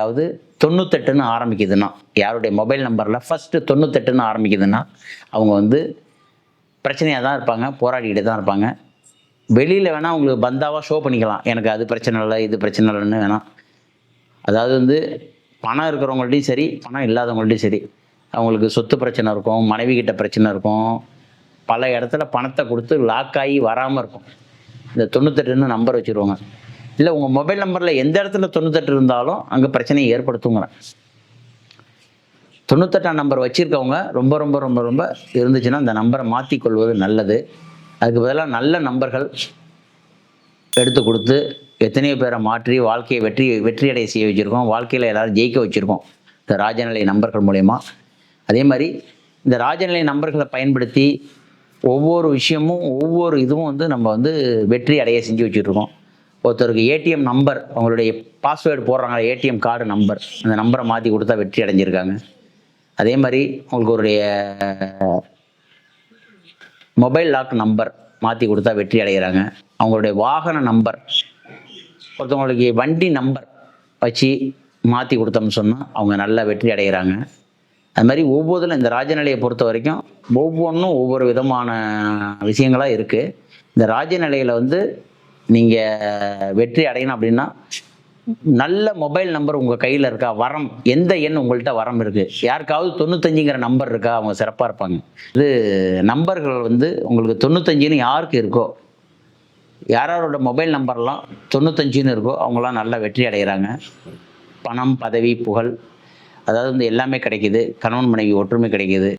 அதாவது 98ன்னு ஆரம்பிக்குதுன்னா, யாருடைய மொபைல் நம்பரில் ஃபஸ்ட்டு 98ன்னு ஆரம்பிக்குதுன்னா, அவங்க வந்து பிரச்சனையாக தான் இருப்பாங்க, போராடிக்கிட்டு தான் இருப்பாங்க. வெளியில் வேணால் அவங்களுக்கு பந்தாவாக ஷோ பண்ணிக்கலாம். எனக்கு அது பிரச்சனை இல்லை, இது பிரச்சனை இல்லைன்னு வேணாம். அதாவது வந்து பணம் இருக்கிறவங்கள்ட்டையும் சரி, பணம் இல்லாதவங்கள்ட்டையும் சரி, அவங்களுக்கு சொத்து பிரச்சனை இருக்கும், மனைவி கிட்ட பிரச்சனை இருக்கும், பல இடத்துல பணத்தை கொடுத்து லாக் ஆகி வராமல் இருக்கும். இந்த 98ன்னு நம்பர் வச்சுருவாங்க. இல்லை உங்கள் மொபைல் நம்பரில் எந்த இடத்துல 98 இருந்தாலும் அங்கே பிரச்சனையை ஏற்படுத்துங்கிறேன். 98ஆம் நம்பர் வச்சுருக்கவங்க ரொம்ப ரொம்ப ரொம்ப ரொம்ப இருந்துச்சுன்னா அந்த நம்பரை மாற்றிக்கொள்வது நல்லது. அதுக்கு பதிலாக நல்ல நம்பர்கள் எடுத்து கொடுத்து எத்தனையோ பேரை மாற்றி வாழ்க்கையை வெற்றியடைய செய்ய வச்சுருக்கோம். வாழ்க்கையில் எல்லாரும் ஜெயிக்க வச்சுருக்கோம் இந்த ராஜநிலை நம்பர்கள் மூலயமா. அதே மாதிரி இந்த ராஜநிலை நம்பர்களை பயன்படுத்தி ஒவ்வொரு விஷயமும் ஒவ்வொரு இதுவும் வந்து நம்ம வந்து வெற்றி அடைய செஞ்சு வச்சுட்ருக்கோம். ஒருத்தருக்கு ஏடிஎம் நம்பர், அவங்களுடைய பாஸ்வேர்டு போடுறாங்க, ஏடிஎம் கார்டு நம்பர், அந்த நம்பரை மாற்றி கொடுத்தா வெற்றி அடைஞ்சிருக்காங்க. அதே மாதிரி உங்களுக்கு ஒரு மொபைல் லாக் நம்பர் மாற்றி கொடுத்தா வெற்றி அடைகிறாங்க. அவங்களுடைய வாகன நம்பர், ஒருத்தவங்களுக்கு வண்டி நம்பர் வச்சு மாற்றி கொடுத்தோம்னு சொன்னால் அவங்க நல்லா வெற்றி அடைகிறாங்க. அது மாதிரி ஒவ்வொன்றில் இந்த ராஜநிலையை பொறுத்த வரைக்கும் ஒவ்வொன்றும் ஒவ்வொரு விதமான விஷயங்களாக இருக்குது. இந்த ராஜநிலையில் வந்து நீங்கள் வெற்றி அடையணும் அப்படின்னா நல்ல மொபைல் நம்பர் உங்கள் கையில் இருக்கா, வரம் எந்த எண் உங்கள்கிட்ட வரம் இருக்குது, யாருக்காவது 95ங்கிற நம்பர் இருக்கா, அவங்க சிறப்பாக இருப்பாங்க. இது நம்பர்கள் வந்து உங்களுக்கு 95ன்னு யாருக்கு இருக்கோ, யாரோட மொபைல் நம்பர்லாம் 95ன்னு இருக்கோ அவங்களாம் நல்லா வெற்றி அடைகிறாங்க. பணம், பதவி, புகழ், அதாவது வந்து எல்லாமே கிடைக்கிது. கணவன் மனைவி ஒற்றுமை கிடைக்கிது.